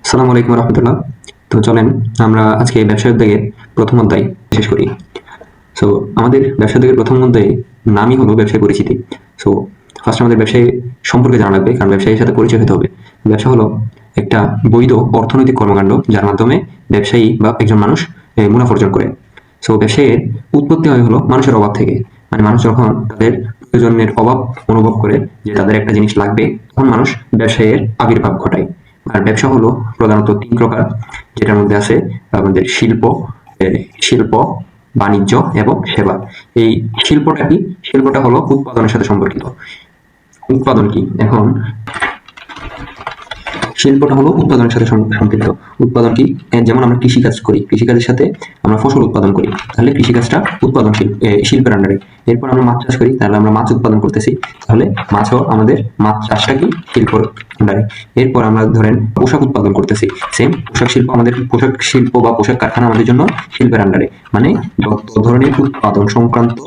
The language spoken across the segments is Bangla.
আসসালামু আলাইকুম রহমতুল্লাহ। তো চলেন আমরা আজকে ব্যবসা উদ্যোগের প্রথম অধ্যায় শেষ করি। সো আমাদের ব্যবসা উদ্যোগের প্রথম অধ্যায়ে নামই হলো ব্যবসায় পরিচিতি। সো ফার্স্ট আমাদের ব্যবসায় সম্পর্কে জানা লাগবে, কারণ ব্যবসায়ীর সাথে পরিচয় হতে হবে। ব্যবসা হলো একটা বৈধ অর্থনৈতিক কর্মকাণ্ড যার মাধ্যমে ব্যবসায়ী বা একজন মানুষ মুনাফা অর্জন করে। সো ব্যবসায়ের উৎপত্তি হয় হলো মানুষের অভাব থেকে। মানে মানুষ যখন তাদের প্রয়োজনের অভাব অনুভব করে যে তাদের একটা জিনিস লাগবে, তখন মানুষ ব্যবসায়ের আবির্ভাব ঘটায়। আর ব্যবসা হলো প্রধানত তিন প্রকার, যেটার মধ্যে আছে আমাদের শিল্প, বাণিজ্য এবং সেবা। এই শিল্পটা কি? শিল্পটা হলো উৎপাদনের সাথে সম্পর্কিত। উৎপাদন কি? এখন শিল্পটা হলো উৎপাদনের সাথে সম্পৃক্ত। উৎপাদন কি? যেমন আমরা কৃষিকাজ করি, কৃষিকাজের সাথে আমরা ফসল উৎপাদন করি, তাহলে কৃষিকাজটা উৎপাদন শিল্পের আন্ডারে। এরপর আমরা মাছ চাষ করি, তাহলে আমরা মাছ উৎপাদন করতেছি, তাহলে মাছও আমাদের মাছ চাষটা কি শিল্পর আন্ডারে। এরপর আমরা ধরেন পোশাক উৎপাদন করতেছি, সেম পোশাক শিল্প আমাদের, পোশাক শিল্প বা পোশাক কারখানা আমাদের জন্য শিল্পের আন্ডারে। মানে যত ধরনের উৎপাদন সংক্রান্ত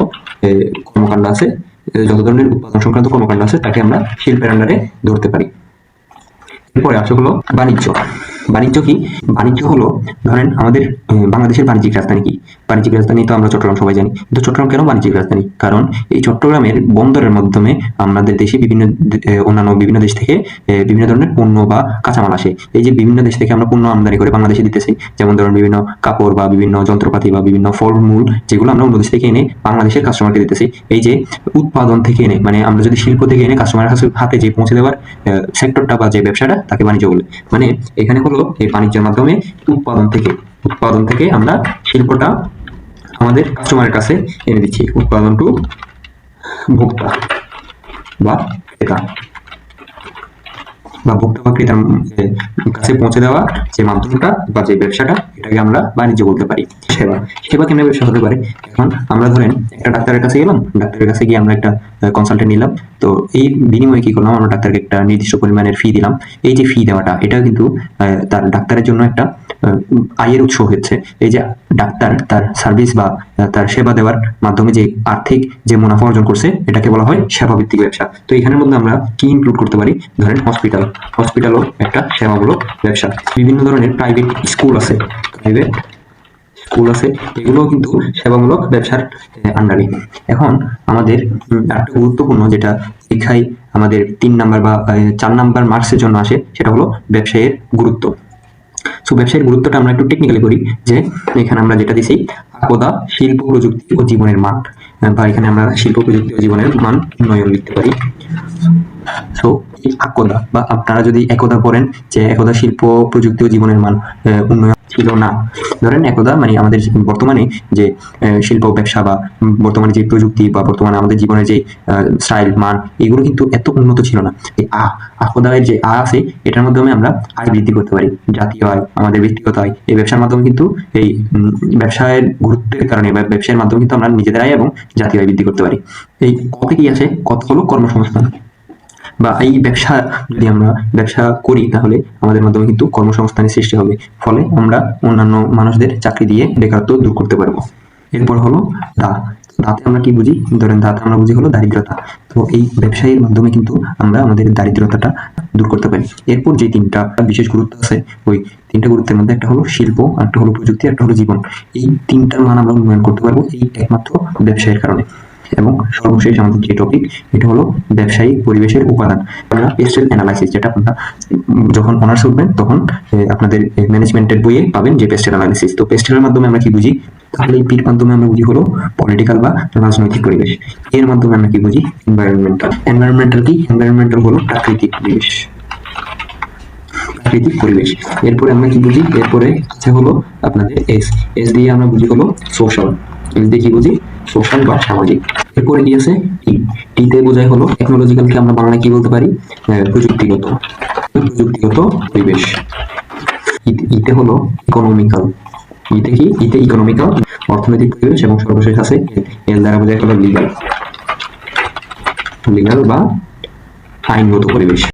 কর্মকাণ্ড আছে, যত ধরনের উৎপাদন সংক্রান্ত কর্মকাণ্ড আছে তাকে আমরা শিল্পের আন্ডারে ধরতে পারি। এরপরে আসে হলো বাণিজ্য। বাণিজ্য কি? বাণিজ্য হলো ধরেন আমাদের বাংলাদেশের বাণিজ্যিক রাজধানী কি? বাণিজ্যিক রাজধানী তো আমরা চট্টগ্রাম সবাই জানি, কিন্তু চট্টগ্রাম কেন বাণিজ্যিক রাজধানী? কারণ এই চট্টগ্রামের বন্দরের মাধ্যমে আমাদের দেশে অন্যান্য বিভিন্ন দেশ থেকে বিভিন্ন ধরনের পণ্য বা কাঁচামাল আসে। এই যে বিভিন্ন দেশ থেকে আমরা পণ্য আমদানি করে বাংলাদেশে দিতেছি, যেমন ধরুন বিভিন্ন কাপড় বা বিভিন্ন যন্ত্রপাতি বা বিভিন্ন ফলমূল, যেগুলো আমরা অন্য দেশ থেকে এনে বাংলাদেশের কাস্টমারকে দিতেছি। এই যে উৎপাদন থেকে এনে, মানে আমরা যদি শিল্প থেকে এনে কাস্টমারের হাতে যে পৌঁছে দেওয়ার সেক্টরটা বা যে ব্যবসাটা, তাকে বাণিজ্য বলে। মানে এখানে হলো এই বাণিজ্যের মাধ্যমে উৎপাদন থেকে আমরা শিল্পটা আমাদের কাস্টমারের কাছে এনে দিচ্ছি। উৎপাদন টু ভোক্তা বা ক্রেতা, বা ভোক্তা বা ক্রেতার কাছে পৌঁছে দেওয়া যে মাধ্যমটা বা যে ব্যবসাটা, এটাকে আমরা বাণিজ্য বলতে পারি। সেবা, সেবা কেমন ব্যবসা হতে পারে? এখন আমরা ধরেন একটা ডাক্তারের কাছে গেলাম, ডাক্তারের কাছে গিয়ে আমরা একটা কনসালটেন্ট নিলাম, তো এই বিনিময়ে কি করলাম, আমরা ডাক্তারকে একটা নির্দিষ্ট পরিমাণের ফি দিলাম। এই যে ফি দেওয়াটা, এটা কিন্তু তার ডাক্তারের জন্য একটা আয়ের উৎস হচ্ছে। এই যে ডাক্তার তার সার্ভিস বা তার সেবা দেওয়ার মাধ্যমে যে আর্থিক যে মুনাফা অর্জন করছে, এটাকে বলা হয় সেবা ভিত্তিক ব্যবসা। তো এখানের মধ্যে আমরা কি ইনক্লুড করতে পারি? ধরেন হসপিটালও একটা সেবামূলক ব্যবসা। বিভিন্ন ধরনের প্রাইভেট স্কুল আছে, এগুলো কিন্তু সেবামূলক ব্যবসার আন্ডারে। এখন আমাদের একটা গুরুত্বপূর্ণ, যেটা পরীক্ষায় আমাদের 3 নাম্বার বা 4 নাম্বার মার্কসের জন্য আসে, সেটা হলো ব্যবসায়ের গুরুত্ব। সো ব্যবসায়ের গুরুত্বটা আমরা একটু টেকনিক্যালি করি, যে এখানে আমরা যেটা দিছি, আকদা শিল্প প্রযুক্তি ও জীবনের মান, বা এখানে আমরা শিল্প প্রযুক্তি ও জীবনের মান উন্নয়ন লিখতে পারি। সো এই আকদা, বা আপনারা যদি একদা পড়েন যে একদা শিল্প প্রযুক্তি ও জীবনের মান উন্নয়ন ছিল না। ধরেন একদা মানে আমাদের বর্তমানে যে শিল্প ব্যবসা বা বর্তমানে যে প্রযুক্তি বা বর্তমানে আমাদের জীবনের যে স্টাইল মান, এগুলো কিন্তু এত উন্নত ছিল না। এই আকদায়ের যে আছে, এটার মাধ্যমে আমরা আয় বৃদ্ধি করতে পারি, জাতীয় আয়, আমাদের ব্যক্তিগত আয়। এই ব্যবসার মাধ্যমে কিন্তু এই ব্যবসায়ের গুরুত্বের কারণে বা ব্যবসার মাধ্যমে কিন্তু আমরা নিজেদের আয় এবং জাতীয় আয় বৃদ্ধি করতে পারি। এই কত কি আছে? কত হলো কর্মসংস্থান, বা এই ব্যবসা যদি আমরা ব্যবসা করি, তাহলে আমাদের মাধ্যমে কিন্তু কর্মসংস্থানের সৃষ্টি হবে, ফলে আমরা অন্যান্য মানুষদের চাকরি দিয়ে বেকারত্ব দূর করতে পারবো। এরপর হলো দাতে আমরা কি বুঝি? ধরেন দাতে আমরা বুঝি হলো দারিদ্রতা। তো এই ব্যবসায়ের মাধ্যমে কিন্তু আমরা আমাদের দারিদ্রতাটা দূর করতে পারি। এরপর যে 3টা বিশেষ গুরুত্ব আছে, ওই 3টা গুরুত্বের মধ্যে একটা হলো শিল্প, একটা হলো প্রযুক্তি, একটা হলো জীবন। এই 3টার মান আমরা উন্নয়ন করতে পারবো এই একমাত্র ব্যবসায়ের কারণে। এবং সর্বশেষ আমাদের যে টপিক, এটা হলো ব্যবসায়িক পরিবেশের উপাদান। আমরা পেস্টেল অ্যানালাইসিস, যেটা আপনারা যখন অনার্স উঠবেন তখন আপনাদের ম্যানেজমেন্টের বইয়ে পাবেন যে পেস্টেল অ্যানালাইসিস। তো পেস্টেলের মাধ্যমে আমরা কি বুঝি? তাহলে এই পির মাধ্যমে আমরা বুঝি হলো পলিটিক্যাল বা রাজনৈতিক পরিবেশ। এর মাধ্যমে আমরা কি বুঝি? এনভায়রনমেন্টাল কি? এনভায়রনমেন্টাল হলো প্রাকৃতিক পরিবেশ। এরপরে আমরা কি বুঝি? এরপরে আছে হলো আপনাদের এস দিয়ে আমরা বুঝি হলো সোশ্যাল। এস দিয়ে কি বুঝি? সোশ্যাল বা সামাজিক। এরপরে কি আছে? টিতে বোঝায় হলো টেকনোলজিক্যালকে আমরা বাংলায় কি বলতে পারি? প্রযুক্তিগত পরিবেশ। ইতে হলো ইকোনমিক্যাল। ইতে ইকোনমিক্যাল অর্থনৈতিক পরিবেশ, এবং সর্বশেষ আছে এল দ্বারা বোঝায় হলো লিগাল বা আইনগত পরিবেশ।